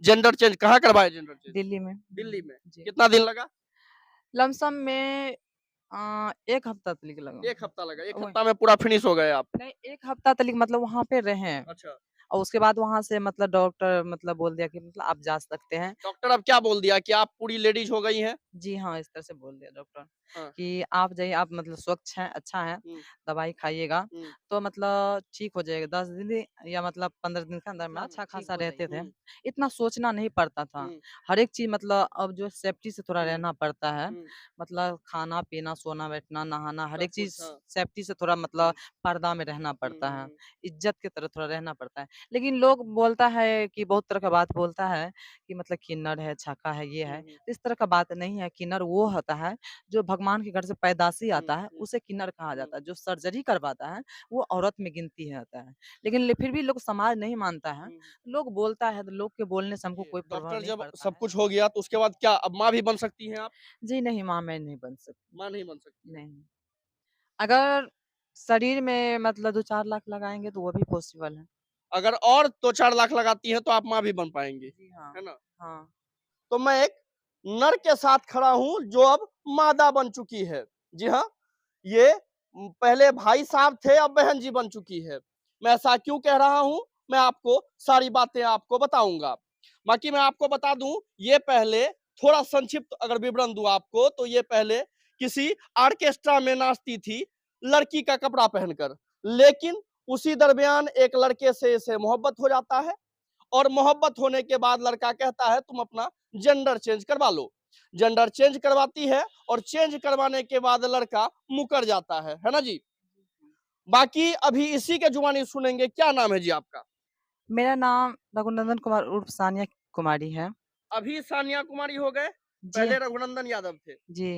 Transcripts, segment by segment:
Gender change कहाँ करवाए gender change? Delhi में। दिल्ली में। जी। कितना दिन लगा? लमसम में 1 हफ्ता तक लगा। 1 हफ्ता लगा। 1 वही हफ्ता में पूरा फिनिश हो गए आप। नहीं 1 हफ्ता तक मतलब वहाँ पे रहे अच्छा। और उसके बाद वहाँ से मतलब डॉक्टर मतलब बोल दिया कि मतलब आप जा सकते हैं। डॉक्टर अब क्या बोल दिया कि आप पूरी लेडीज़ हो गई हैं? जी हाँ, इस तरह से बोल दिया डॉक्टर हाँ। कि आप जाइए, आप मतलब स्वच्छ हैं, अच्छा है, हुँ, दवाई खाइएगा, हुँ। तो मतलब ठीक हो जाएगा। 10 दिन या मतलब 15 दिन के अंदर में हुँ, अच्छा ठीक खासा हो जाएगी। रहते थे। हुँ, इतना सोचना नहीं पड़ता था। हुँ, हर एक चीज़ मतलब अब जो सेफ्टी से थोड़ा हुँ, रहना पड़ता है। हुँ। मतलब खाना-पीना, सोना-बैठना, नहाना, हर सब एक चीज़ कुछ हाँ। सेफ्टी से थोड़ा मतलब हुँ, पर्दा में रहना हुँ, पड़ता हुँ, है। हुँ। इज़्ज़त की तरह थोड़ा रहना पड़ता है। लेकिन लोग बोलता है कि बहुत तरह का बात बोलता है कि मतलब किन्नर है, छाका है, ये हुँ, है। हुँ, इस तरह का बात नहीं है। किन्नर वो होता है जो भगवान के घर से पैदाशी हुँ, आता है, हुँ, उसे किन्नर कहा हुँ। जाता है। जो सर्जरी करवाता है, वो औरत में गिनती है आता है। लेकिन फिर भी लोग समाज नहीं मानता है। हुँ। लोग बोलता है तो लोग के बोलने से हमको देखिए, कोई प्रभाव डॉक्टर नहीं जब पड़ता सब है। कुछ हो गया तो उसके बाद क्या अब माँ भी बन सकती हैं आप? जी नहीं, माँ मैं नहीं बन सकती। माँ नहीं बन सकती हैं। नहीं। अगर शरीर में मतलब 2-4 लाख लगाएँगे तो वो भी पॉसिबल है। अगर और 2-4 लाख लगाती हैं तो आप माँ भी बन पाएँगी, जी हाँ। है ना? हाँ। तो मैं एक नर के साथ खड़ा हूँ जो अब मादा बन चुकी है। जी हाँ, ये पहले भाई साहब थे अब बहन जी बन चुकी है। मैं ऐसा क्यों कह रहा हूँ? मैं आपको सारी बातें आपको बताऊँगा। बाकी मैं आपको बता दूँ ये पहले थोड़ा संक्षिप्त अगर विवरण दूँ आपको तो ये पहले किसी ऑर्केस्ट्रा में नाचती थी लड़की का कपड़ा पहनकर। लेकिन उसी दरमियान एक लड़के से इसे मोहब्बत हो जाता है और मोहब्बत होने के बाद लड़का कहता है तुम अपना जेंडर चेंज करवा लो। जेंडर चेंज करवाती है और चेंज करवाने के बाद लड़का मुकर जाता है ना जी? बाकी अभी इसी के जुबानी सुनेंगे, क्या नाम है जी आपका? मेरा नाम रघुनंदन कुमार उर्फ सानिया कुमारी है। अभी सानिया कुमारी हो गए, जी, पहले रघुनंदन यादव थे। जी।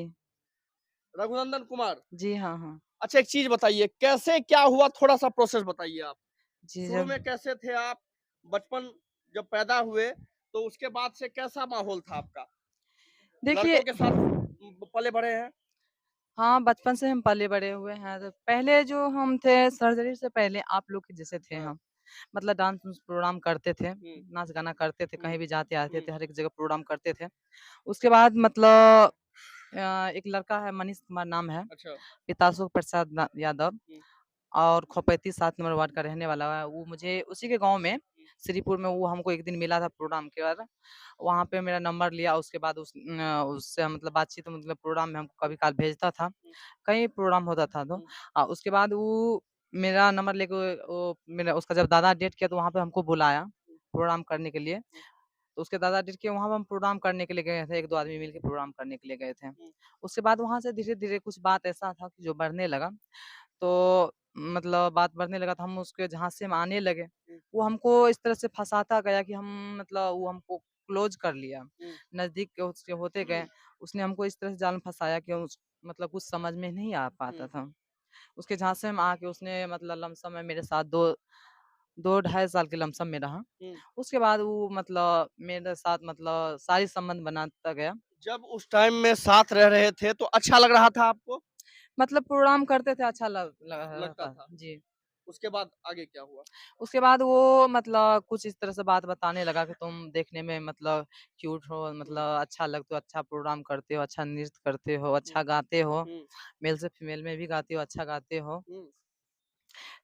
रघुनंदन कुमार। जी, हाँ, हाँ। अच्छा एक चीज़ बताइए, कैसे क्या हुआ थोड़ा-सा प्रोसेस बताइए आप? जी, शुरू जब में कैसे थे आप? बचपन जब पैदा हुए, तो उसके बाद से कैसा माहौल था आपका? देखिए लड़कों के साथ पले-बढ़े हैं? हाँ, बचपन से हम पले-बड़े हुए हैं। तो पहले जो हम थे सर्जरी से पहले आप लोग के जैसे थे हाँ। हम। मतलब डांस-उन्स प्रोग्राम करते थे, हुँ, नाच-गाना करते थे, हुँ, कहीं भी जाते-आते हुँ। थे, हर एक जगह प्रोग्राम करते थे। उसके बाद मतलब एक लड़का है मनीष कुमार नाम है, अच्छा। पिताशु प्रसाद यादव हुँ, और खोपैती 7 नंबर वार्ड का रहने वाला है। वो मुझे उसी के गाँव में हुँ, श्रीपुर में वो हमको एक दिन मिला था प्रोग्राम के बाद। वहाँ पे मेरा नंबर लिया उसके बाद उससे मतलब बातचीत मतलब प्रोग्राम में हमको कभी-कभार भेजता था। हुँ, कहीं प्रोग्राम होता था तो हुँ, उसके बाद वो मेरा नंबर लेके वो मेरा उसका जब दादा डेथ किया तो वहाँ पे हमको बुलाया हुँ, प्रोग्राम करने के लिए। हुँ, तो उसके दादा डेथ किए वहाँ पे हम प्रोग्राम करने के लिए गए थे, 1-2 आदमी मिलके प्रोग्राम करने के लिए गए थे। हुँ, उसके बाद वहाँ से धीरे-धीरे कुछ बात ऐसा था कि जो बढ़ने लगा। तो मतलब बात बढ़ने लगा तो हम उसके झांसे में आने लगे। हुँ, वो हमको इस तरह से फँसाता गया कि हम मतलब वो हमको क्लोज़ कर लिया। हुँ, नज़दीक के उसके होते गए। उसने हमको इस तरह से जाल में फँसाया कि उस मतलब कुछ समझ में नहीं आ पाता हुँ, था। उसके झांसे में आके उसने मतलब लमसम में मेरे साथ 2 ढाई साल के लमसम में रहा। हुँ। उसके बाद वो मतलब मेरे साथ मतलब सारी संबंध बनाता गया। जब उस टाइम में साथ रह रहे थे तो अच्छा लग रहा था आपको? मतलब प्रोग्राम करते थे अच्छा लग लगता रहता। था। जी। उसके बाद आगे क्या हुआ? उसके बाद वो मतलब कुछ इस तरह से बात बताने लगा कि तुम देखने में मतलब क्यूट हो, हुँ, मतलब अच्छा लगते हो, अच्छा प्रोग्राम करते हो, अच्छा नृत्य करते हो, हुँ, अच्छा गाते हो, हुँ, मेल से फीमेल में भी गाते हो, अच्छा गाते हो। हुँ,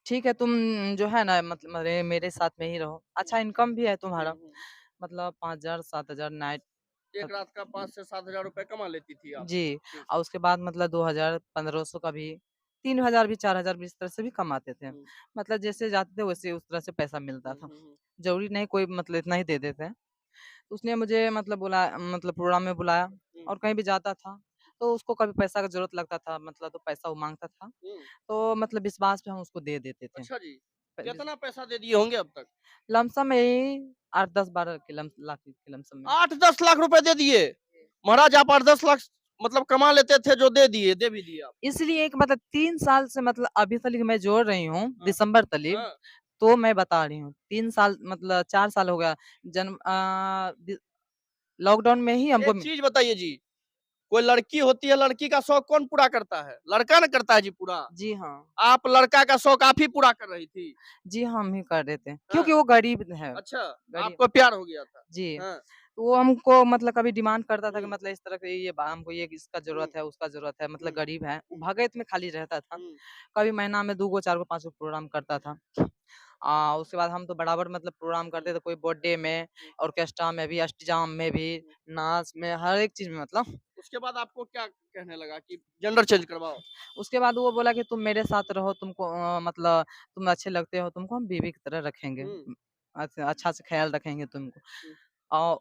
ठीक है, तुम जो है ना मतलब मेरे साथ में ही रहो। हुँ, अच्छा इनकम भी है हुँ, तुम्हारा, हुँ। मतलब 5,000 7,000 नाइट एक तक। रात का 5 से 7 हज़ार रुपए कमा लेती थी आप। जी, ठीक। और उसके बाद मतलब 2,000 1500 का भी 3,000 भी 4,000 भी इस तरह से भी कमाते थे। हुँ, मतलब जैसे जाते थे वैसे उस तरह से पैसा मिलता हुँ, था। हुँ, हुँ, ज़रूरी नहीं कोई मतलब इतना ही दे देते हैं। उसने मुझे मतलब मतलब प्रोग्राम में बुलाया हुँ, और कहीं भी जाता था, तो उसको कभी पैसा का ज़रूरत लगता था मतलब तो पैसा वो माँगता था, हुँ। तो मतलब विश्वास पे हम उसको दे देते थे। अच्छा जी। प विस कितना पैसा दे दिए होंगे अब तक? लमसम यही 8, 10, 12 के लाख के लमसम में। 8-10 लाख रुपए दे दिए। महाराज आप 8-10 लाख मतलब कमा लेते थे जो दे दिए, दे भी दिए आप। इसलिए एक मतलब 3 साल से मतलब अभी तक मैं जोड़ रही हूँ, हाँ, दिसंबर तक, हाँ। तो मैं बता रही हूँ। 3 साल मतलब 4 साल हो गया। जन्म दि लॉकडाउन में ही हमको एक चीज़ बताइए जी, कोई लड़की होती है, लड़की का शौक कौन पूरा करता है? लड़का ना करता है जी पूरा। जी हाँ। आप लड़का का शौक आप ही पूरा कर रही थी। जी, हम ही कर रहे थे, हाँ, क्योंकि वो गरीब है, अच्छा, गरीब। आपको प्यार हो गया था। जी, हाँ, वो हमको मतलब कभी डिमांड करता था कि हुँ, मतलब इस तरह के ये हमको ये इसका हुँ, ज़रूरत है, उसका ज़रूरत है, मतलब हुँ, गरीब है। वो भगत में खाली रहता था। हुँ, कभी महीना में 2 गो, 4 गो, 5 गो प्रोग्राम करता था। उसके बाद हम तो बराबर मतलब प्रोग्राम हुँ, करते थे, कोई बर्थडे में, हुँ, ऑर्केस्ट्रा में भी, अष्टयाम में भी, हुँ। नाच में, हर एक चीज़ में मतलब। उसके बाद आपको क्या कहने लगा कि जेंडर चेंज करवाओ? उसके बाद वो बोला कि तुम मेरे साथ रहो, तुमको मतलब तुम अच्छे लगते हो, तुमको हम बीवी की तरह रखेंगे। हुँ, अच्छा से ख़्याल रखेंगे तुमको। हुँ,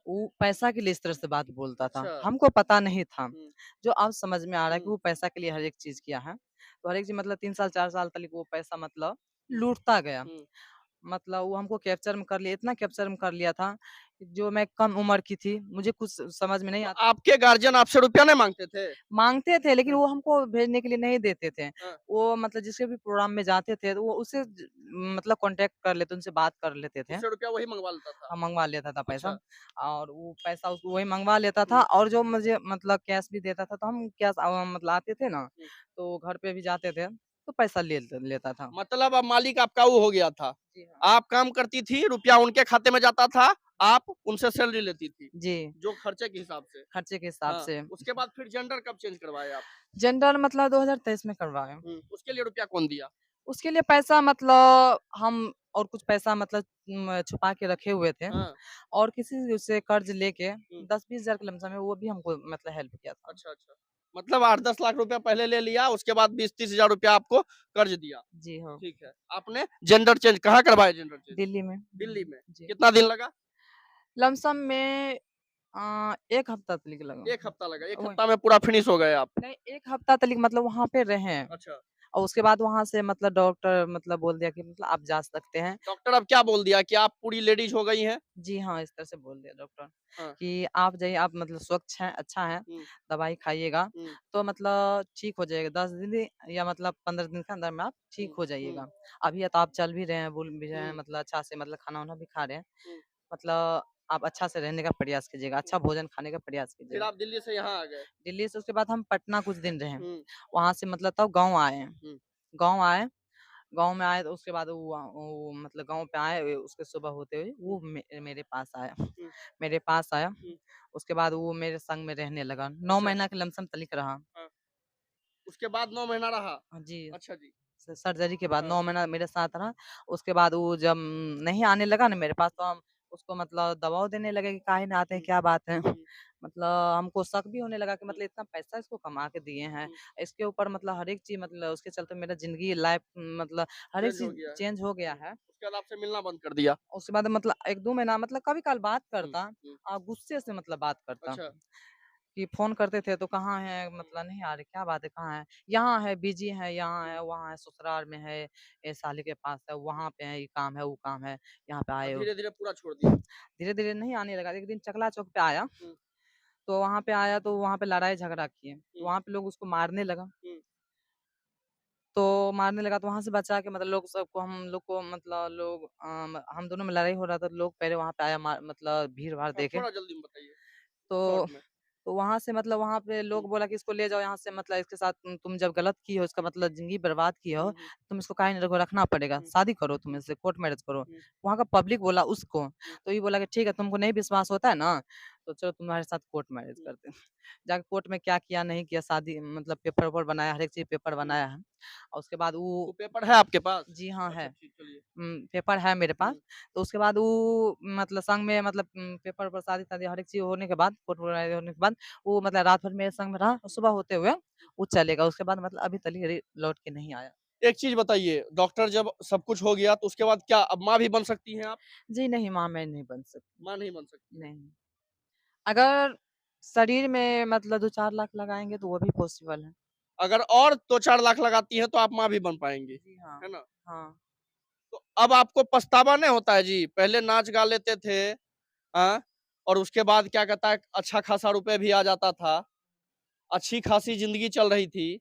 वो पैसा के लिए इस तरह से बात बोलता था। अच्छा, हमको पता नहीं था। हुँ, जो अब समझ में आ रहा है कि हुँ, वो पैसा के लिए हर एक चीज़ किया है। तो हर एक चीज़ मतलब 3 साल 4 साल तक वो पैसा मतलब लूटता गया। हुँ। मतलब वो हमको कैप्चर में कर लिया, इतना कैप्चर में कर लिया था, कि जो मैं कम उम्र की थी, मुझे कुछ समझ में नहीं तो आता। आपके गार्जियन आपसे रुपया नहीं माँगते थे? माँगते थे, लेकिन हाँ, वो हमको भेजने के लिए नहीं देते थे। हाँ, वो मतलब जिसके भी प्रोग्राम में जाते थे, तो वो उससे मतलब कॉन्टैक्ट कर लेते, उनसे बात कर लेते थे। उससे रुपया वही मँगवा लेता था। मँगवा लेता था पैसा, अच्छा, और वो पैसा उसको वही मँगवा लेता था, हुँ, और जो मुझे मतलब कैश भी देता था, तो हम कैश मतलब आते थे ना, हुँ। तो घर पे भी जाते थे, तो पैसा लेता था। मतलब अब मालिक आपका वो हो गया था। जी हाँ। आप काम करती थी, रुपया उनके खाते में जाता था, आप उनसे सैलरी लेती थी, जी, जो खर्चे के हिसाब से। खर्चे के हिसाब हाँ, से। उसके बाद फिर जेंडर कब चेंज करवाए आप? जेंडर मतलब 2023 में करवाए। उसके लिए रुपया कौन दिया? उसके लिए पैसा मतलब हम और कुछ पैसा मतलब छुपा के रखे हुए थे, हाँ, और किसी से कर्ज लेके हुँ, 10-20 हज़ार के लमसम में वो भी हमको मतलब हेल्प किया था। अच्छा, अच्छा। मतलब 8-10 लाख रुपया पहले ले लिया, उसके बाद 20-30 हज़ार रुपया आपको कर्ज दिया। जी हाँ, ठीक है। आपने जेंडर चेंज कहाँ करवाया जेंडर चेंज? दिल्ली में। दिल्ली में। जी। कितना दिन लगा? लमसम में 1 हफ्ता तक लगा। 1 हफ्ता लगा। 1 वही हफ्ता में पूरा फिनिश हो गए आप। नहीं, 1 हफ्ता तक मतलब वहाँ पे रहे, अच्छा। और उसके बाद वहाँ से मतलब डॉक्टर मतलब बोल दिया कि मतलब आप जा सकते हैं। डॉक्टर अब क्या बोल दिया कि आप पूरी लेडीज़ हो गई हैं? जी हाँ, इस तरह से बोल दिया डॉक्टर हाँ। कि आप जाइए, आप मतलब स्वच्छ हैं, अच्छा हैं, हुँ, दवाई खाइएगा, हुँ, तो मतलब ठीक हो जाएगा। 10 दिन या मतलब 15 दिन के अंदर में आप ठीक हुँ, हो हुँ, जाइएगा। अभी तो आप चल भी रहे हैं, बोल भी रहे हैं, हुँ, मतलब अच्छा से मतलब खाना-वाना भी खा रहे हैं। हुँ, मतलब आप अच्छा से रहने का प्रयास कीजिएगा, हुँ। अच्छा भोजन खाने का प्रयास फिर कीजिएगा। आप दिल्ली से यहाँ आ गए। दिल्ली से उसके बाद हम पटना कुछ दिन रहे। हुँ, वहाँ से मतलब तब गाँव आए। हुँ, गाँव आए, गाँव में आए तो उसके बाद वो मतलब गाँव पे आए, उसके सुबह होते हुए हुँ, वो मेरे पास आया। हुँ, मेरे पास आया, हुँ। उसके बाद वो मेरे संग में रहने लगा। 9 अच्छा, महीना के लमसम तलिक रहा। हाँ। उसके बाद 9 महीना रहा। जी, अच्छा जी। सर्जरी के बाद हाँ। 9 महीना मेरे साथ रहा। उसके बाद वो जब नहीं आने लगा ना मेरे पास, तो हम उसको मतलब दबाव देने लगे कि काहे नहीं आते हैं, हुँ, क्या बात है? हुँ, मतलब हमको शक भी होने लगा कि हुँ, मतलब इतना पैसा इसको कमा के दिए हैं। हुँ। इसके ऊपर मतलब हर एक चीज़ मतलब उसके चलते मेरा ज़िंदगी लाइफ़ मतलब हर एक चेंज हो चीज़ गया है। चेंज हो गया है। उसके बाद आपसे मिलना बंद कर दिया। उसके बाद मतलब 1-2 महीना मतलब कभी-कभार बात हुँ, करता, हुँ। गुस्से से मतलब बात करता। अच्छा। कि फ़ोन करते थे तो कहाँ हैं? हुँ, मतलब नहीं आ रहे, क्या बात है, कहाँ हैं? यहाँ है, बिज़ी है, यहाँ हुँ। है, वहाँ है, ससुराल में है, ये साली के पास है, वहाँ पे है, ये काम है, वो काम है, यहाँ पे और आए हो। धीरे-धीरे पूरा छोड़ दिया। धीरे-धीरे नहीं आने लगा, एक दिन चकला चौक पे आया, हुँ, तो वहाँ पे आया तो वहाँ पे लड़ाई-झगड़ा किए, तो हुँ, वहाँ पे लोग उसको मारने लगा। हुँ, तो मारने लगा तो वहाँ से बचा के मतलब लोग सबको हम लोग को मतलब लोग हम दोनों में लड़ाई हो रहा था, तो लोग पहले वहाँ पे आया मतलब भीड़-भाड़ हाँ, देखे। थोड़ा जल्दी में बताइए, तो शॉर्ट में। तो वहाँ से मतलब वहाँ पे हुँ, लोग बोला कि इसको ले जाओ यहाँ से, मतलब इसके साथ तुम जब गलत की हो, इसका मतलब ज़िंदगी बर्बाद की हो, हुँ, हुँ, तुम इसको काहे नहीं रखो, रखना पड़ेगा, हुँ, शादी करो तुम हुँ, इससे, कोर्ट मैरेज करो। हुँ, वहाँ का पब्लिक बोला उसको, हुँ, तो ये बोला कि ठीक है, तुमको नहीं विश्वास होता है ना, तो चलो तुम्हारे साथ कोर्ट मैरेज हुँ, करते हैं। जाके कोर्ट में क्या किया, नहीं किया, शादी मतलब पेपर-वेपर बनाया, हर एक चीज़ पेपर हुँ। बनाया है, और उसके बाद वो वो पेपर है आपके पास? जी हाँ, अच्छा है। ठीक, चलिए। पेपर है मेरे पास। हुँ, तो उसके बाद वो मतलब संग में मतलब पेपर पर शादी-तादी हर एक चीज़ होने के बाद, कोर्ट वगैरह होने के बाद, वो मतलब रात भर मेरे संग में रहा, और हुँ, सुबह होते हुए हुँ। वो चलेगा। उसके बाद मतलब अभी तक लौट के नहीं आया। एक चीज़ बताइए, डॉक्टर जब सब कुछ हो गया तो उसके बाद क्या अब माँ भी बन सकती हैं आप? जी नहीं, माँ मैं नहीं बन सकती, माँ नहीं बन सकती हैं। नहीं। अगर शरीर में मतलब 2-4 लाख लगाएँगे तो वो भी पॉसिबल है। अगर और 2-4 लाख लगाती हैं तो आप माँ भी बन पाएँगी, जी हाँ। है ना? हाँ। तो अब आपको पछतावा नहीं होता है जी? पहले नाच गा लेते थे, हाँ? और उसके बाद क्या कहता है अच्छा खासा रुपए भी आ जाता था, अच्छी खासी ज़िंदगी चल रही थी।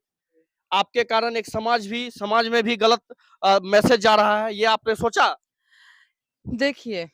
आपके कारण एक समाज में भी गलत मैसेज जा रहा है, ये आपने सोचा? देखिए,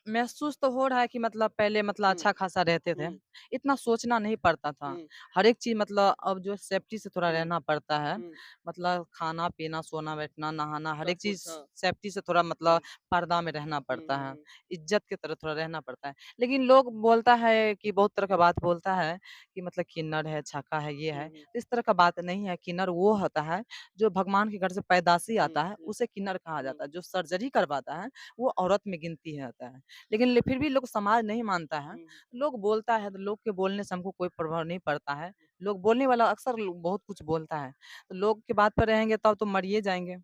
महसूस तो हो रहा है कि मतलब पहले मतलब हुँ, अच्छा खासा रहते थे। हुँ, इतना सोचना नहीं पड़ता था। हुँ, हर एक चीज़ मतलब अब जो है सेफ्टी से थोड़ा हुँ, रहना पड़ता है। हुँ, मतलब खाना-पीना, सोना-बैठना, नहाना हर सब एक चीज़ कुछ हाँ। सेफ्टी से थोड़ा हुँ, मतलब पर्दा में रहना हुँ, पड़ता हुँ, है। हुँ, इज़्ज़त की तरह थोड़ा रहना पड़ता है। लेकिन लोग बोलता है कि बहुत तरह का बात बोलता है कि मतलब किन्नर है, छाका है, ये हुँ, है। हुँ, इस तरह का बात नहीं है। किन्नर वो होता है जो भगवान के घर से पैदाशी हुँ, आता है, हुँ, उसे किन्नर कहा हुँ, जाता है। जो सर्जरी करवाता है, वो औरत में गिनती है होता है। लेकिन फिर भी लोग समाज नहीं मानता है। हुँ, लोग बोलता है तो लोग के बोलने से हमको कोई प्रभाव नहीं पड़ता है। लोग बोलने वाला अक्सर बहुत कुछ बोलता है। तो लोग की बात पर रहेंगे तब तो मर ही जाएँगे।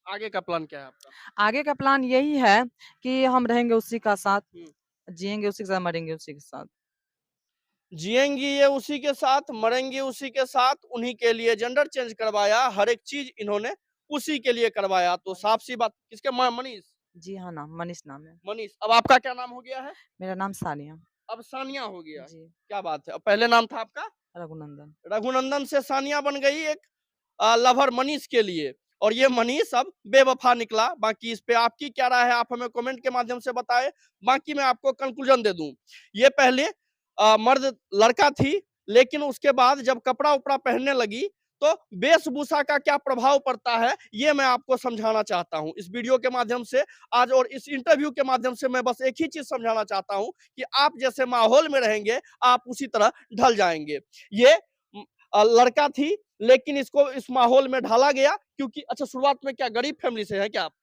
आगे का प्लान क्या है आपका? आगे का प्लान यही है कि हम रहेंगे उसी का साथ, हुँ, जिएँगे उसी के साथ, मरेंगे उसी के साथ। जिएँगी ये उसी के साथ, मरेंगी उसी के साथ, उन्हीं के लिए जेंडर चेंज करवाया, हर एक चीज़ इन्होंने उसी के लिए करवाया। तो साफ-सी बात किसके मनीष? जी हाँ, मनीष नाम है। मनीष, अब आपका क्या नाम हो गया है? मेरा नाम सानिया। अब सानिया हो गया। जी, क्या बात है! अब पहले नाम था आपका? रघुनंदन। रघुनंदन से सानिया बन गई एक लवर मनीष के लिए और ये मनीष अब बेवफा निकला। बाकी इस पे आपकी क्या राय है आप हमें कमेंट के माध्यम से बताएं। बाकी मैं आपको कंक्लूजन दे दूं। ये पहले मर्द लड़का थी लेकिन उसके बाद जब कपड़ा उपड़ा पहनने लगी तो वेशभूषा का क्या प्रभाव पड़ता है ये मैं आपको समझाना चाहता हूं इस वीडियो के माध्यम से आज और इस इंटरव्यू के माध्यम से मैं बस एक ही चीज समझाना चाहता हूं कि आप जैसे माहौल में रहेंगे आप उसी तरह ढल जाएंगे। ये लड़का थी लेकिन इसको इस माहौल में ढाला गया क्योंकि अच्छा शुरुआत में क्या गरीब फैमिली से है क्या आप?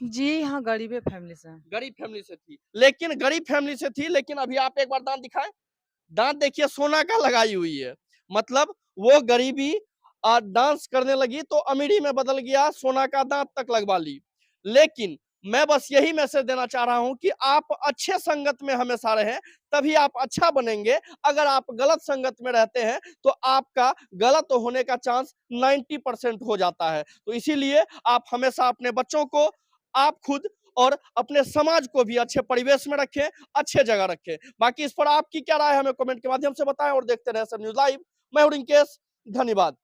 जी हाँ, गरीबे फैमिली से हैं। गरीब फैमिली से थी। लेकिन गरीब फैमिली से थी लेकिन अभी आप एक बार दाँत दिखाएँ। दाँत देखिए सोना का लगाई हुई है। मतलब वो गरीबी डांस करने लगी तो अमीरी में बदल गया, सोना का दाँत तक लगवा ली। लेकिन मैं बस यही मैसेज देना चाह रहा हूँ कि आप अच्छे संगत में हमेशा रहें, तभी आप अच्छा बनेंगे। अगर आप गलत संगत में रहते हैं, तो आपका गलत होने का चांस 90% हो जाता है। तो इसीलिए आप हमेशा अपने बच्चों को, आप खुद और अपने समाज को भी अच्छे परिवेश में रखें, अच्छे जगह रखें। बाकी इस पर आपकी क्या राय है हमें कमेंट के माध्यम से बताएं और देखते रहें सब न्यूज़ लाइव। मैं हूं रिंकेश, धन्यवाद।